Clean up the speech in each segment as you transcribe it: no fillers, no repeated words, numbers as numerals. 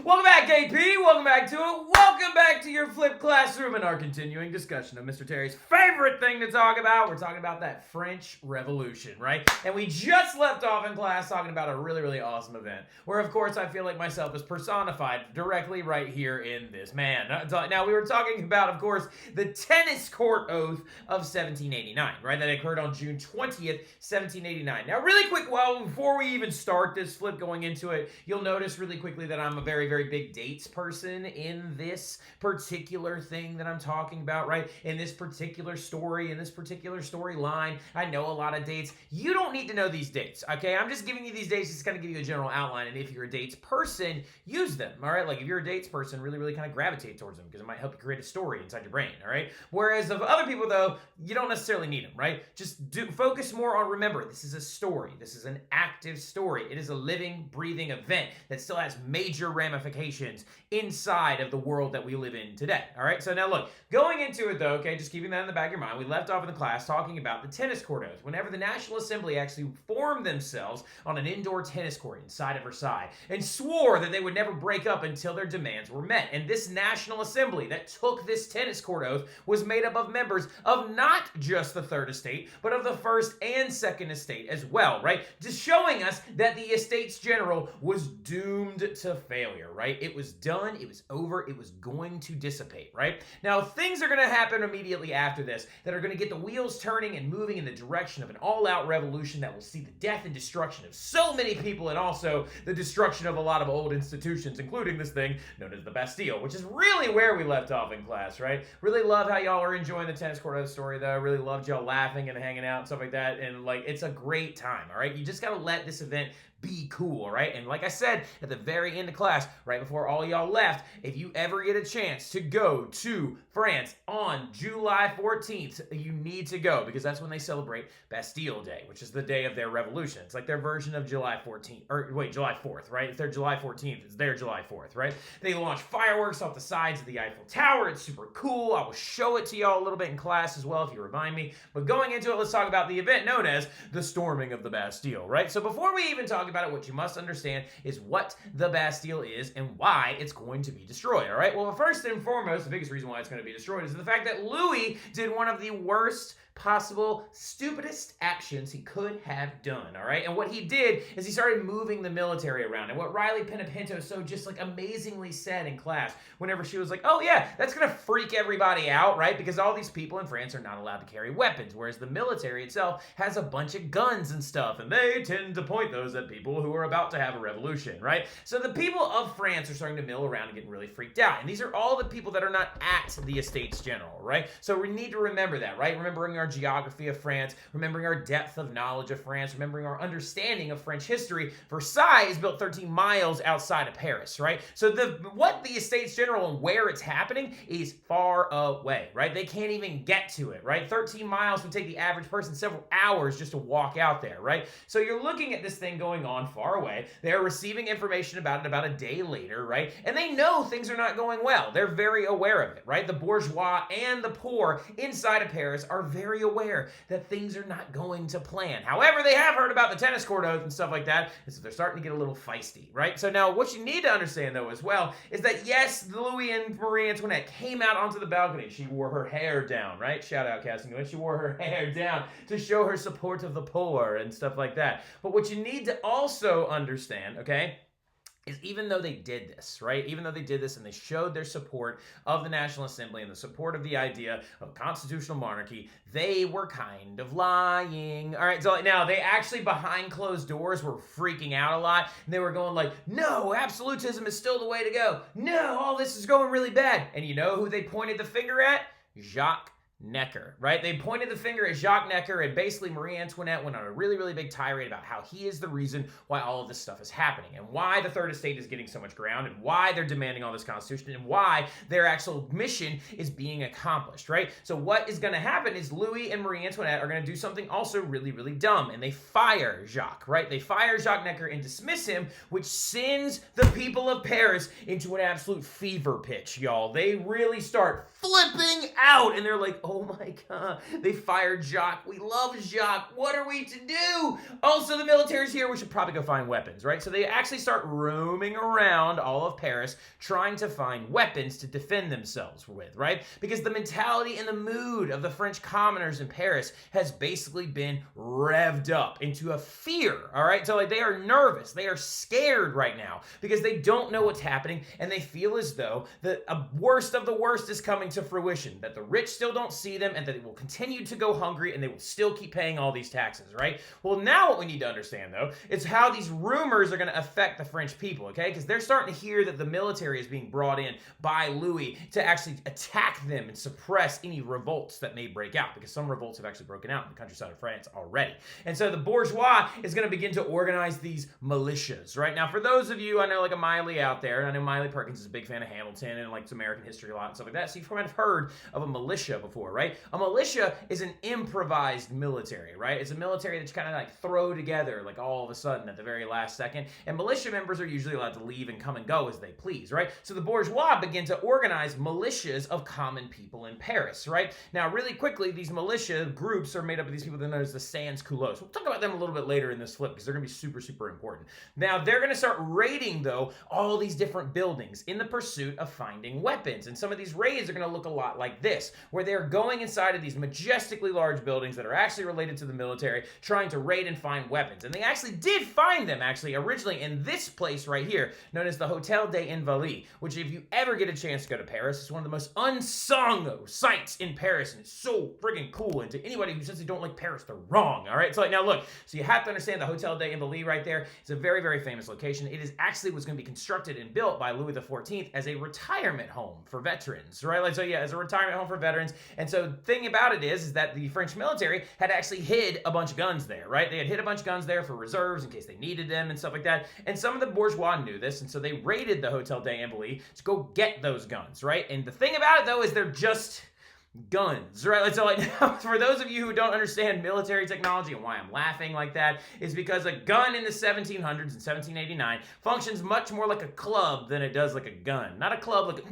Welcome back, AP. Welcome back to it. Welcome back to your flipped classroom and our continuing discussion of Mr. Terry's favorite thing to talk about. We're talking about that French Revolution, right? And we just left off in class talking about a really, really awesome event where, of course, I feel like myself is personified directly right here in this man. Now, we were talking about, of course, the tennis court oath of 1789, right? That occurred on June 20th, 1789. Now, really quick, before we even start this flip going into it, you'll notice really quickly that I'm a very, very big dates person in this particular thing that I'm talking about, right? In this particular story, in this particular storyline, I know a lot of dates. You don't need to know these dates, okay? I'm just giving you these dates just kind of give you a general outline, and if you're a dates person, use them, all right? Like if you're a dates person, really, really kind of gravitate towards them because it might help you create a story inside your brain, all right? Whereas of other people, though, you don't necessarily need them, right? Just focus more on, remember, this is a story. This is an active story. It is a living, breathing event that still has major ramifications inside of the world that we live in today. All right, so now look, going into it though, okay, just keeping that in the back of your mind, we left off in the class talking about the tennis court oath. Whenever the National Assembly actually formed themselves on an indoor tennis court inside of Versailles and swore that they would never break up until their demands were met. And this National Assembly that took this tennis court oath was made up of members of not just the Third Estate, but of the First and Second Estate as well, right? Just showing us that the Estates General was doomed to failure, right? It was done, it was over, it was going to dissipate, right? Now, things are going to happen immediately after this that are going to get the wheels turning and moving in the direction of an all-out revolution that will see the death and destruction of so many people and also the destruction of a lot of old institutions, including this thing known as the Bastille, which is really where we left off in class, right? Really love how y'all are enjoying the tennis court oath story, though. I really loved y'all laughing and hanging out and stuff like that, and like, it's a great time, all right? You just got to let this event be cool, right? And like I said at the very end of class, right before all y'all left, if you ever get a chance to go to France on July 14th, you need to go because that's when they celebrate Bastille Day, which is the day of their revolution. It's like their version of July 14th, or wait, July 4th, right? If they're July 14th, it's their July 4th, right? They launch fireworks off the sides of the Eiffel Tower. It's super cool. I will show it to y'all a little bit in class as well if you remind me. But going into it, let's talk about the event known as the storming of the Bastille, right? So before we even talk about it, what you must understand is what the Bastille is and why it's going to be destroyed, all right? Well, first and foremost, the biggest reason why it's going to be destroyed is the fact that Louis did one of the worst possible stupidest actions he could have done, all right? And what he did is he started moving the military around. And what Riley Penapinto so just like amazingly said in class whenever she was like, oh yeah, that's gonna freak everybody out, right? Because all these people in France are not allowed to carry weapons, whereas the military itself has a bunch of guns and stuff, and they tend to point those at people who are about to have a revolution, right? So the people of France are starting to mill around and getting really freaked out. And these are all the people that are not at the Estates General, right? So we need to remember that, right? Remembering our geography of France, remembering our depth of knowledge of France, remembering our understanding of French history. Versailles is built 13 miles outside of Paris, right? So what the Estates General and where it's happening is far away, right? They can't even get to it, right? 13 miles would take the average person several hours just to walk out there, right? So you're looking at this thing going on far away. They're receiving information about it about a day later, right? And they know things are not going well. They're very aware of it, right? The bourgeois and the poor inside of Paris are very aware that things are not going to plan. However, they have heard about the tennis court oath and stuff like that, and so they're starting to get a little feisty, right? So now what you need to understand, though, as well, is that yes, Louis and Marie Antoinette came out onto the balcony. She wore her hair down, right? Shout out, Cassie Nguyen. She wore her hair down to show her support of the poor and stuff like that. But what you need to also understand, okay, is even though they did this, right? Even though they did this and they showed their support of the National Assembly and the support of the idea of constitutional monarchy, they were kind of lying. All right, so now they actually behind closed doors were freaking out a lot. And they were going like, no, absolutism is still the way to go. No, all this is going really bad. And you know who they pointed the finger at? Jacques Necker, right? They pointed the finger at Jacques Necker, and basically Marie Antoinette went on a really, really big tirade about how he is the reason why all of this stuff is happening and why the Third Estate is getting so much ground and why they're demanding all this constitution and why their actual mission is being accomplished, right? So what is going to happen is Louis and Marie Antoinette are going to do something also really, really dumb, and they fire Jacques, right? They fire Jacques Necker and dismiss him, which sends the people of Paris into an absolute fever pitch, y'all. They really start flipping out, and they're like, oh my God, they fired Jacques. We love Jacques. What are we to do? Also, the military's here. We should probably go find weapons, right? So they actually start roaming around all of Paris trying to find weapons to defend themselves with, right? Because the mentality and the mood of the French commoners in Paris has basically been revved up into a fear, all right? So like they are nervous. They are scared right now because they don't know what's happening and they feel as though the worst of the worst is coming to fruition, that the rich still don't see them and that they will continue to go hungry and they will still keep paying all these taxes, right? Well, now what we need to understand, though, is how these rumors are going to affect the French people, okay? Because they're starting to hear that the military is being brought in by Louis to actually attack them and suppress any revolts that may break out, because some revolts have actually broken out in the countryside of France already. And so the bourgeois is going to begin to organize these militias, right? Now, for those of you, I know like a Miley out there, and I know Miley Perkins is a big fan of Hamilton and likes American history a lot and stuff like that, so you've kind of heard of a militia before, right? A militia is an improvised military, right? It's a military that you kind of like throw together like all of a sudden at the very last second, and militia members are usually allowed to leave and come and go as they please, right? So the bourgeois begin to organize militias of common people in Paris, right? Now, really quickly, these militia groups are made up of these people that are known as the sans-culottes. We'll talk about them a little bit later in this flip because they're going to be super, super important. Now, they're going to start raiding, though, all these different buildings in the pursuit of finding weapons. And some of these raids are going to look a lot like this, where they're going inside of these majestically large buildings that are actually related to the military, trying to raid and find weapons. And they actually did find them, actually, originally in this place right here, known as the Hotel des Invalides, which if you ever get a chance to go to Paris, it's one of the most unsung sites in Paris, and it's so friggin' cool. And to anybody who says they don't like Paris, they're wrong, all right? So like, now look, so you have to understand the Hotel des Invalides right there. It's a very, very famous location. It is actually was going to be constructed and built by Louis XIV as a retirement home for veterans, right? Like, so yeah, as a retirement home for veterans. And so the thing about it is that the French military had actually hid a bunch of guns there, right? They had hid a bunch of guns there for reserves in case they needed them and stuff like that. And some of the bourgeois knew this, and so they raided the Hotel des Invalides to go get those guns, right? And the thing about it, though, is they're just guns, right? So like now, for those of you who don't understand military technology and why I'm laughing like that is because a gun in the 1700s in 1789 functions much more like a club than it does like a gun. Not a club like a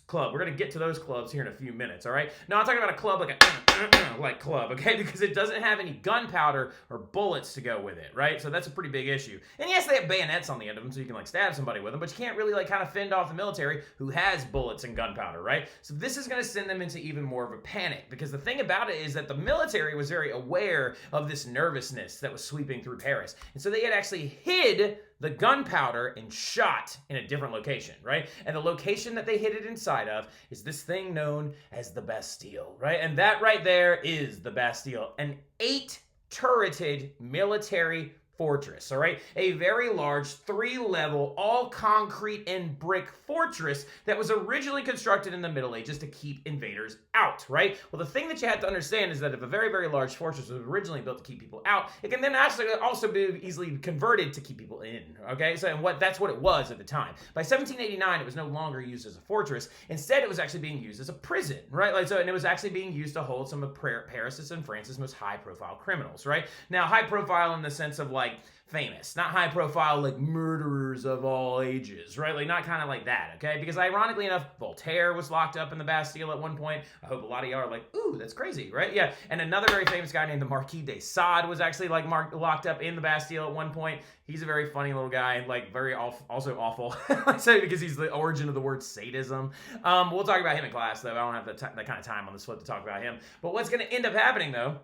club. We're going to get to those clubs here in a few minutes, all right? No, I'm talking about a club like a like club, okay? Because it doesn't have any gunpowder or bullets to go with it, right? So that's a pretty big issue. And yes, they have bayonets on the end of them so you can like stab somebody with them, but you can't really like kind of fend off the military who has bullets and gunpowder, right? So this is going to send them into even more of a panic, because the thing about it is that the military was very aware of this nervousness that was sweeping through Paris. And so they had actually hid the gunpowder and shot in a different location, right? And the location that they hid it inside of is this thing known as the Bastille, right? And that right there is the Bastille, an 8-turreted military fortress, all right? A very large 3-level, all concrete and brick fortress that was originally constructed in the Middle Ages to keep invaders out, right? Well, the thing that you have to understand is that if a very, very large fortress was originally built to keep people out, it can then actually also be easily converted to keep people in, okay? So that's what it was at the time. By 1789, it was no longer used as a fortress. Instead, it was actually being used as a prison, right? Like, so, and it was actually being used to hold some of Paris' and France's most high-profile criminals, right? Now, high-profile in the sense of like famous, not high profile like murderers of all ages, right? Like not kind of like that, okay? Because ironically enough, Voltaire was locked up in the Bastille at one point. I hope a lot of y'all are like, ooh, that's crazy, right? Yeah. And another very famous guy named the Marquis de Sade was actually like locked up in the Bastille at one point. He's a very funny little guy and like very also awful. I say because he's the origin of the word sadism. We'll talk about him in class though. I don't have that kind of time on this flip to talk about him. But what's going to end up happening though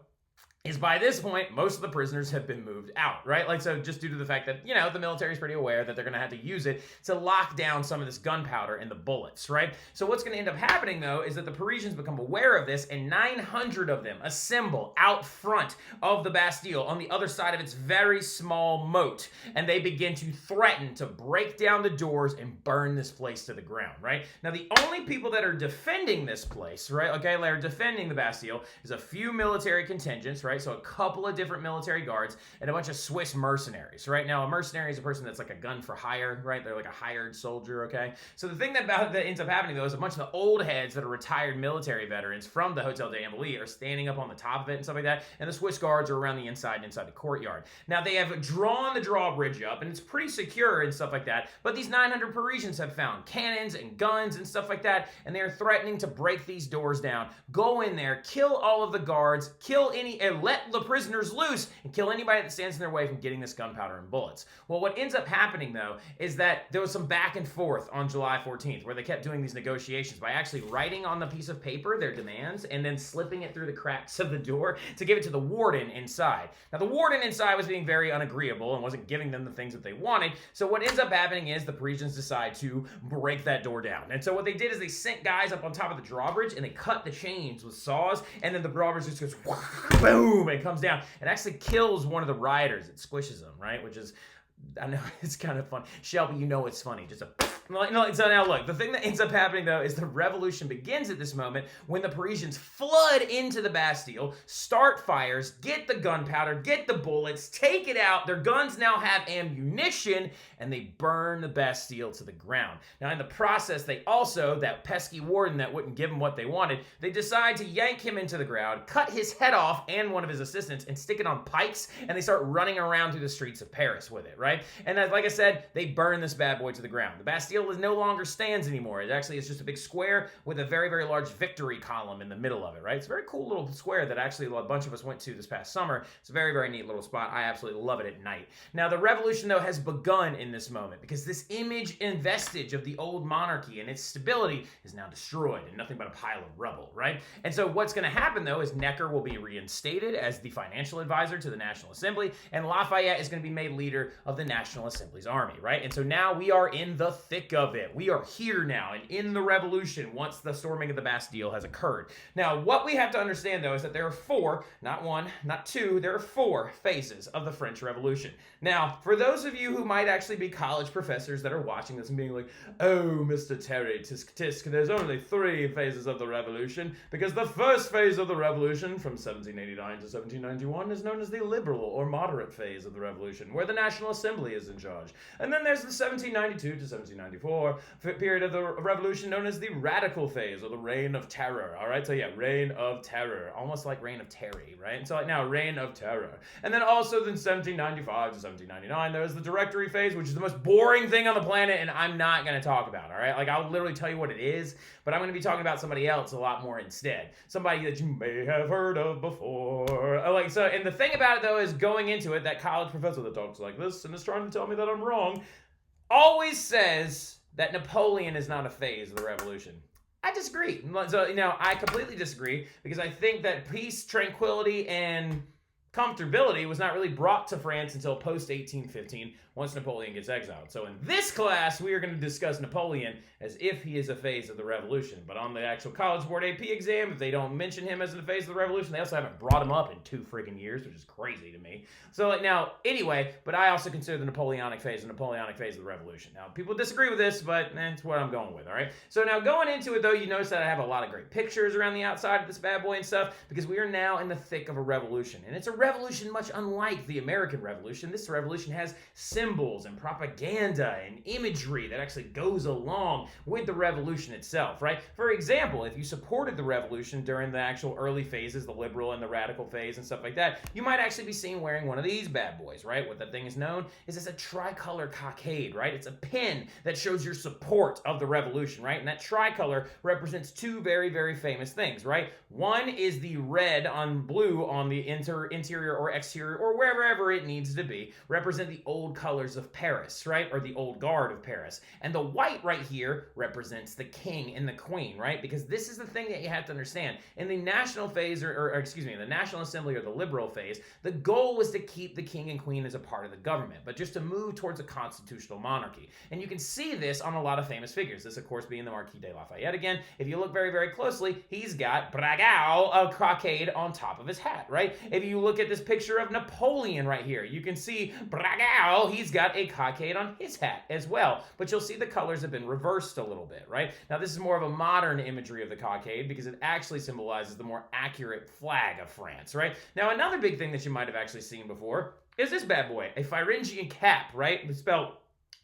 is by this point, most of the prisoners have been moved out, right? Like, so just due to the fact that, you know, the military is pretty aware that they're going to have to use it to lock down some of this gunpowder and the bullets, right? So what's going to end up happening, though, is that the Parisians become aware of this, and 900 of them assemble out front of the Bastille on the other side of its very small moat, and they begin to threaten to break down the doors and burn this place to the ground, right? Now, the only people that are defending this place, right, okay, that are defending the Bastille is a few military contingents, right? right? So a couple of different military guards and a bunch of Swiss mercenaries, right? Now, a mercenary is a person that's like a gun for hire, right? They're like a hired soldier, okay? So the thing that ends up happening, though, is a bunch of the old heads that are retired military veterans from the Hotel de Ambly are standing up on the top of it and stuff like that, and the Swiss guards are around the inside and inside the courtyard. Now, they have drawn the drawbridge up, and it's pretty secure and stuff like that, but these 900 Parisians have found cannons and guns and stuff like that, and they're threatening to break these doors down, go in there, kill all of the guards, and let the prisoners loose, and kill anybody that stands in their way from getting this gunpowder and bullets. Well, what ends up happening, though, is that there was some back and forth on July 14th, where they kept doing these negotiations by actually writing on the piece of paper their demands and then slipping it through the cracks of the door to give it to the warden inside. Now, the warden inside was being very unagreeable and wasn't giving them the things that they wanted, so what ends up happening is the Parisians decide to break that door down. And so what they did is they sent guys up on top of the drawbridge and they cut the chains with saws, and then the drawbridge just goes boom, and it comes down. It actually kills one of the rioters. It squishes them, right? Which is, I know it's kind of fun. Shelby, you know it's funny. Just a no. So now look, the thing that ends up happening though is the revolution begins at this moment when the Parisians flood into the Bastille, start fires, get the gunpowder, get the bullets, take it out. Their guns now have ammunition, and they burn the Bastille to the ground. Now in the process, they also, that pesky warden that wouldn't give them what they wanted, they decide to yank him into the ground, cut his head off and one of his assistants, and stick it on pikes, and they start running around through the streets of Paris with it, right? And like I said, they burn this bad boy to the ground. The Bastille no longer stands anymore. It actually is just a big square with a very, very large victory column in the middle of it, right? It's a very cool little square that actually a bunch of us went to this past summer. It's a very, very neat little spot. I absolutely love it at night. Now, the revolution, though, has begun in this moment because this image and vestige of the old monarchy and its stability is now destroyed and nothing but a pile of rubble, right? And so what's going to happen, though, is Necker will be reinstated as the financial advisor to the National Assembly, and Lafayette is going to be made leader of the National Assembly's army, right? And so now we are in the thick of it. We are here now and in the revolution once the storming of the Bastille has occurred. Now, what we have to understand, though, is that there are four, not one, not two, there are four phases of the French Revolution. Now, for those of you who might actually be college professors that are watching this and being like, oh, Mr. Terry, tisk tisk, there's only three phases of the revolution, because the first phase of the revolution from 1789 to 1791 is known as the liberal or moderate phase of the revolution, where the National Assembly is in charge. And then there's the 1792 to 1794 period of the revolution known as the radical phase or the reign of terror. All right, so yeah, reign of terror, almost like reign of Terry, right? And so like now, reign of terror. And then also then 1795 to 1799 there's the directory phase, which is the most boring thing on the planet, and I'm not going to talk about. All right, like I'll literally tell you what it is, but I'm going to be talking about somebody else a lot more instead, somebody that you may have heard of before. And the thing about it though is, going into it, that college professor that talks like this and is trying to tell me that I'm wrong always says that Napoleon is not a phase of the revolution. I disagree. So, I completely disagree, because I think that peace, tranquility, and comfortability was not really brought to France until post-1815, once Napoleon gets exiled. So in this class, we are going to discuss Napoleon as if he is a phase of the revolution. But on the actual College Board AP exam, if they don't mention him as a phase of the revolution, they also haven't brought him up in 2 freaking years, which is crazy to me. So anyway, but I also consider the Napoleonic phase of the revolution. Now, people disagree with this, but that's what I'm going with, all right? So now, going into it, though, you notice that I have a lot of great pictures around the outside of this bad boy and stuff, because we are now in the thick of a revolution. And it's a revolution much unlike the American Revolution. This revolution has symbols and propaganda and imagery that actually goes along with the revolution itself, right? For example, if you supported the revolution during the actual early phases, the liberal and the radical phase and stuff like that, you might actually be seen wearing one of these bad boys, right? What that thing is known is as a tricolor cockade, right? It's a pin that shows your support of the revolution, right? And that tricolor represents 2 very, very famous things, right? One is the red on blue on the interior or exterior or wherever it needs to be, represent the old colors of Paris, right? Or the old guard of Paris. And the white right here represents the king and the queen, right? Because this is the thing that you have to understand. In the national phase, in the National Assembly or the liberal phase, the goal was to keep the king and queen as a part of the government, but just to move towards a constitutional monarchy. And you can see this on a lot of famous figures. This, of course, being the Marquis de Lafayette again. If you look very, very closely, he's got Bragao, a cockade on top of his hat, right? If you look at this picture of Napoleon right here, you can see Bragao, he's got a cockade on his hat as well, but you'll see the colors have been reversed a little bit, right? Now, this is more of a modern imagery of the cockade because it actually symbolizes the more accurate flag of France, right? Now, another big thing that you might have actually seen before is this bad boy, a Pharyngian cap, right? It's spelled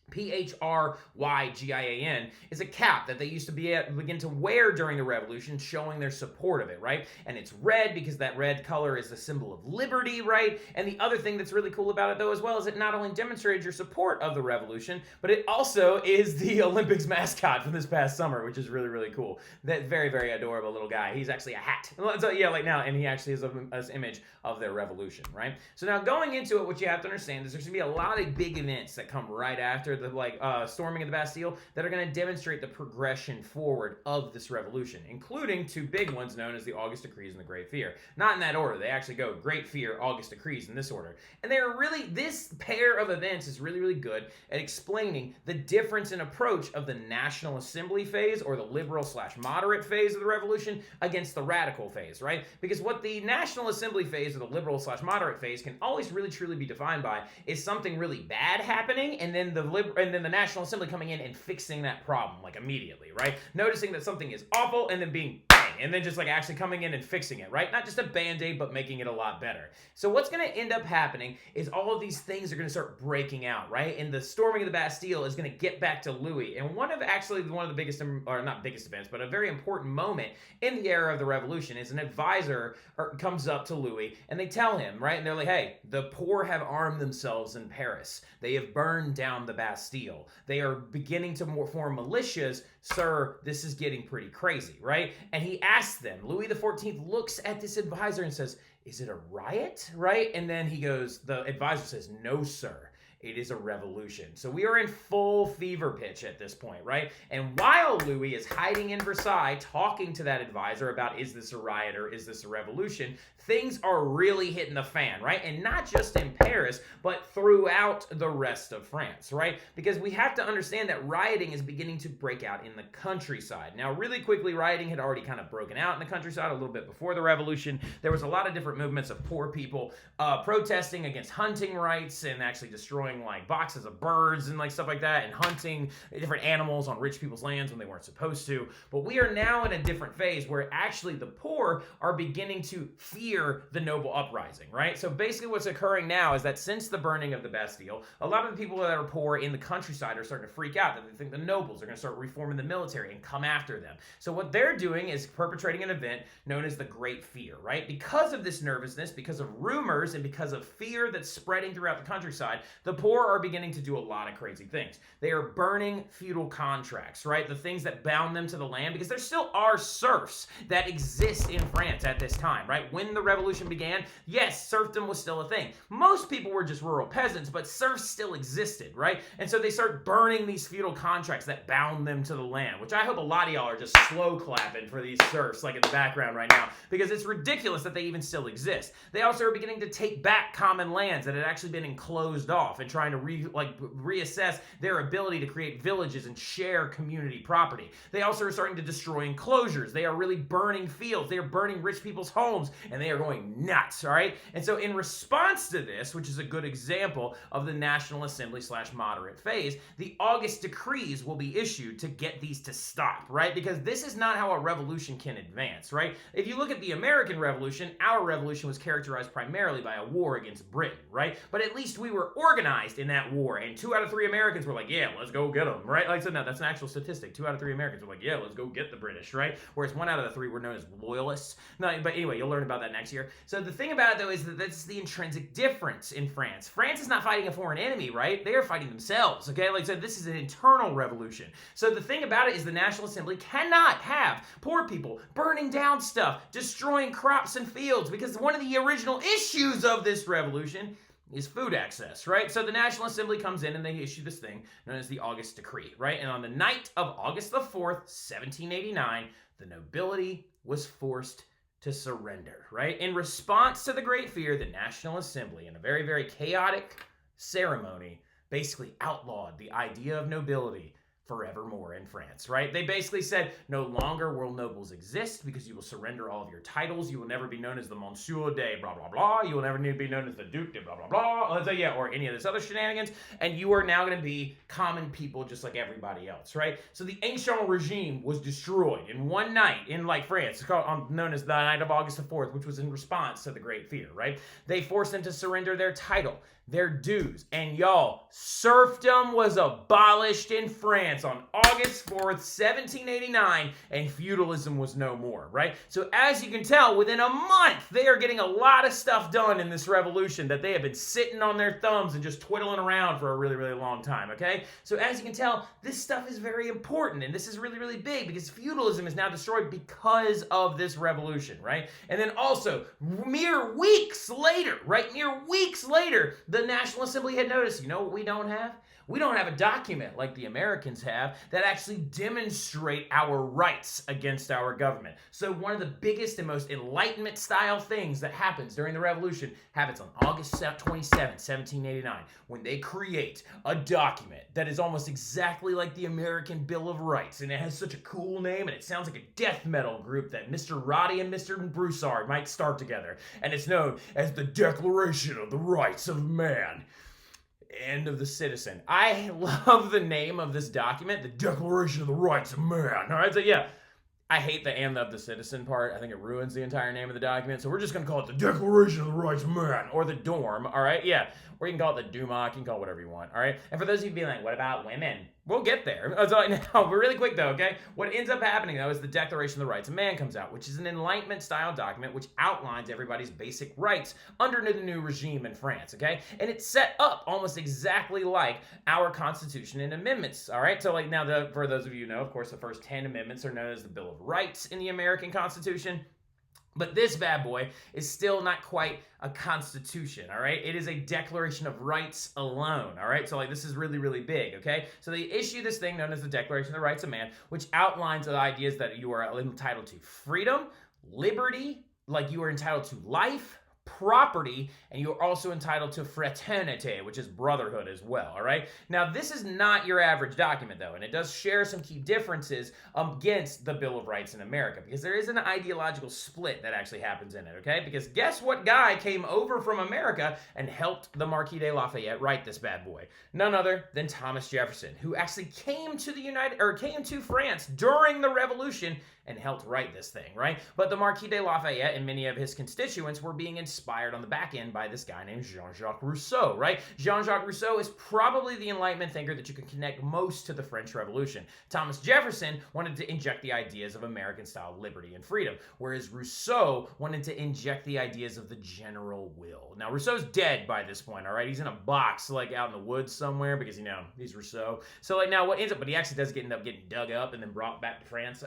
Phryigian, is a cap that they used to begin to wear during the revolution, showing their support of it, right? And it's red because that red color is the symbol of liberty, right? And the other thing that's really cool about it, though, as well, is it not only demonstrated your support of the revolution, but it also is the Olympics mascot from this past summer, which is really, really cool. That very, very adorable little guy. He's actually a hat. So, yeah, like now, and he actually is an image of their revolution, right? So now going into it, what you have to understand is there's going to be a lot of big events that come right after the storming of the Bastille that are going to demonstrate the progression forward of this revolution, including two big ones known as the August Decrees and the Great Fear. Not in that order. They actually go Great Fear, August Decrees in this order. And they're really, this pair of events is really, really good at explaining the difference in approach of the National Assembly phase or the liberal/moderate phase of the revolution against the radical phase, right? Because what the National Assembly phase or the liberal/moderate phase can always really truly be defined by is something really bad happening and then the National Assembly coming in and fixing that problem, like immediately, right? Noticing that something is awful and then being bang, and then just like actually coming in and fixing it, right? Not just a band-aid, but making it a lot better. So what's going to end up happening is all of these things are going to start breaking out, right? And the storming of the Bastille is going to get back to Louis. And one of the biggest, or not biggest events, but a very important moment in the era of the revolution is an advisor comes up to Louis and they tell him, right? And they're like, hey, the poor have armed themselves in Paris. They have burned down the Bastille. They are beginning to form militias. Sir, this is getting pretty crazy, right? And he asks them, Louis XIV looks at this advisor and says, is it a riot, right? And then the advisor says, no, sir. It is a revolution. So we are in full fever pitch at this point, right? And while Louis is hiding in Versailles, talking to that advisor about, is this a riot or is this a revolution, things are really hitting the fan, right? And not just in Paris, but throughout the rest of France, right? Because we have to understand that rioting is beginning to break out in the countryside. Now, really quickly, rioting had already kind of broken out in the countryside a little bit before the revolution. There was a lot of different movements of poor people protesting against hunting rights and actually destroying like boxes of birds and like stuff like that and hunting different animals on rich people's lands when they weren't supposed to. But we are now in a different phase where actually the poor are beginning to fear the noble uprising, right? So basically what's occurring now is that since the burning of the Bastille, a lot of the people that are poor in the countryside are starting to freak out that they think the nobles are going to start reforming the military and come after them. So what they're doing is perpetrating an event known as the Great Fear, right? Because of this nervousness, because of rumors, and because of fear that's spreading throughout the countryside, the poor are beginning to do a lot of crazy things. They are burning feudal contracts, right? The things that bound them to the land, because there still are serfs that exist in France at this time, right? When the revolution began, yes, serfdom was still a thing. Most people were just rural peasants, but serfs still existed, right? And so they start burning these feudal contracts that bound them to the land, which I hope a lot of y'all are just slow clapping for these serfs, like in the background right now, because it's ridiculous that they even still exist. They also are beginning to take back common lands that had actually been enclosed off and trying to reassess their ability to create villages and share community property. They also are starting to destroy enclosures. They are really burning fields. They are burning rich people's homes, and they are going nuts, all right? And so in response to this, which is a good example of the National Assembly/moderate phase, the August Decrees will be issued to get these to stop, right? Because this is not how a revolution can advance, right? If you look at the American Revolution, our revolution was characterized primarily by a war against Britain, right? But at least we were organized in that war, and 2 out of 3 Americans were like, yeah, let's go get them, right? Like, so no, that's an actual statistic. 2 out of 3 Americans were like, yeah, let's go get the British, right? Whereas 1 out of the 3 were known as loyalists. No, but anyway, you'll learn about that next year. So the thing about it, though, is that that's the intrinsic difference in France. France is not fighting a foreign enemy, right? They are fighting themselves, okay? Like, so this is an internal revolution. So the thing about it is the National Assembly cannot have poor people burning down stuff, destroying crops and fields, because one of the original issues of this revolution is food access, right? So the National Assembly comes in and they issue this thing known as the August Decree, right? And on the night of August the 4th, 1789, the nobility was forced to surrender, right? In response to the Great Fear, the National Assembly, in a very, very chaotic ceremony, basically outlawed the idea of nobility forevermore in France, right? They basically said no longer will nobles exist because you will surrender all of your titles. You will never be known as the Monsieur de blah, blah, blah. You will never need to be known as the Duke de blah, blah, blah. Let's say, yeah, or any of this other shenanigans. And you are now going to be common people just like everybody else, right? So the ancient regime was destroyed in one night in like France. It's called, known as the night of August the 4th, which was in response to the Great Fear, right? They forced them to surrender their title, their dues. And y'all, serfdom was abolished in France on August 4th, 1789, and feudalism was no more, right? So as you can tell, within a month, they are getting a lot of stuff done in this revolution that they have been sitting on their thumbs and just twiddling around for a really, really long time, okay? So as you can tell, this stuff is very important, and this is really, really big because feudalism is now destroyed because of this revolution, right? And then also, mere weeks later, the National Assembly had noticed, you know what we don't have? We don't have a document like the Americans have that actually demonstrate our rights against our government. So one of the biggest and most Enlightenment style things that happens during the revolution happens on August 27, 1789, when they create a document that is almost exactly like the American Bill of Rights, and it has such a cool name, and it sounds like a death metal group that Mr. Roddy and Mr. Broussard might start together, and it's known as the Declaration of the Rights of Man. End of the Citizen. I love the name of this document, the Declaration of the Rights of Man. All right, so yeah, I hate the "and of the citizen" part. I think it ruins the entire name of the document. So we're just going to call it the Declaration of the Rights of Man, or the DORM, all right? Yeah, or you can call it the Duma, you can call it whatever you want, all right? And for those of you being like, what about women? We'll get there. So now, but really quick though, okay? What ends up happening though is the Declaration of the Rights of Man comes out, which is an Enlightenment-style document which outlines everybody's basic rights under the new regime in France, okay? And it's set up almost exactly like our Constitution and amendments, all right? So like now, for those of you who know, of course, the first 10 amendments are known as the Bill of Rights in the American Constitution. But this bad boy is still not quite a constitution, all right? It is a Declaration of Rights alone, all right? So, like, this is really, really big, okay? So they issue this thing known as the Declaration of the Rights of Man, which outlines the ideas that you are entitled to freedom, liberty, like you are entitled to life, property, and you're also entitled to fraternity, which is brotherhood as well, all right? Now, this is not your average document, though, and it does share some key differences against the Bill of Rights in America, because there is an ideological split that actually happens in it, okay? Because guess what guy came over from America and helped the Marquis de Lafayette write this bad boy? None other than Thomas Jefferson, who actually came to France during the Revolution and helped write this thing, right? But the Marquis de Lafayette and many of his constituents were being inspired on the back end by this guy named Jean-Jacques Rousseau, right? Jean-Jacques Rousseau is probably the Enlightenment thinker that you can connect most to the French Revolution. Thomas Jefferson wanted to inject the ideas of American-style liberty and freedom, whereas Rousseau wanted to inject the ideas of the general will. Now, Rousseau's dead by this point, all right? He's in a box, like, out in the woods somewhere because, you know, he's Rousseau. So, like, now what ends up, but he actually does end up getting dug up and then brought back to France.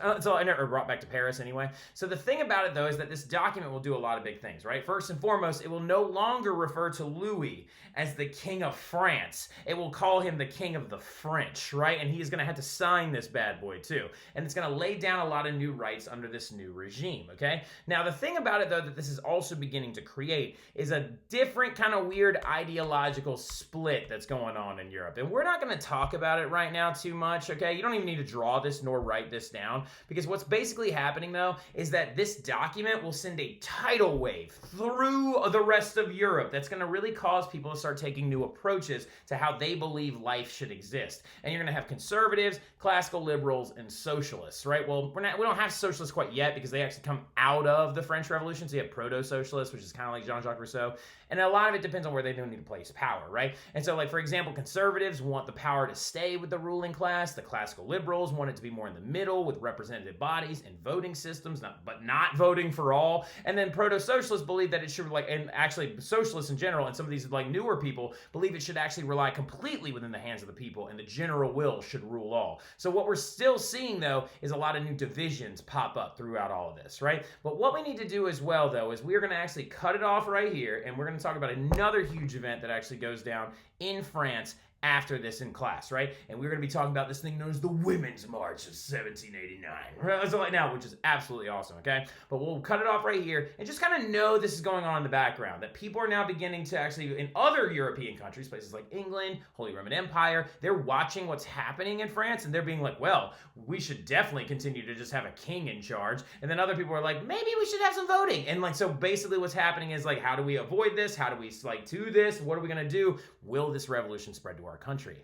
Brought back to Paris anyway. So the thing about it, though, is that this document will do a lot of big things, right? First and foremost, it will no longer refer to Louis as the King of France. It will call him the King of the French, right? And he is going to have to sign this bad boy, too. And it's going to lay down a lot of new rights under this new regime, okay? Now, the thing about it, though, that this is also beginning to create is a different kind of weird ideological split that's going on in Europe. And we're not going to talk about it right now too much, okay? You don't even need to draw this nor write this down, because what's basically happening, though, is that this document will send a tidal wave through the rest of Europe that's going to really cause people to start taking new approaches to how they believe life should exist. And you're going to have conservatives, classical liberals, and socialists, right? Well, we don't have socialists quite yet because they actually come out of the French Revolution. So you have proto-socialists, which is kind of like Jean-Jacques Rousseau. And a lot of it depends on where they do need to place power, right? And so, like, for example, conservatives want the power to stay with the ruling class. The classical liberals want it to be more in the middle with representative bodies and voting systems, but not voting for all. And then proto-socialists believe that it should, like, and actually socialists in general and some of these, like, newer people believe it should actually rely completely within the hands of the people and the general will should rule all. So what we're still seeing, though, is a lot of new divisions pop up throughout all of this, right? But what we need to do as well, though, is we're going to actually cut it off right here, and we're going to talk about another huge event that actually goes down in France after this in class, right? And we're going to be talking about this thing known as the Women's March of 1789, right? So right now, which is absolutely awesome, okay? But we'll cut it off right here and just kind of know this is going on in the background, that people are now beginning to actually, in other European countries, places like England, Holy Roman Empire, they're watching what's happening in France and they're being like, well, we should definitely continue to just have a king in charge. And then other people are like, maybe we should have some voting. And like, so basically what's happening is like, how do we avoid this? How do we like do this? What are we going to do? Will this revolution spread to our country?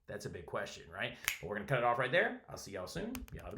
That's a big question, right? But we're going to cut it off right there. I'll see y'all soon. Y'all have a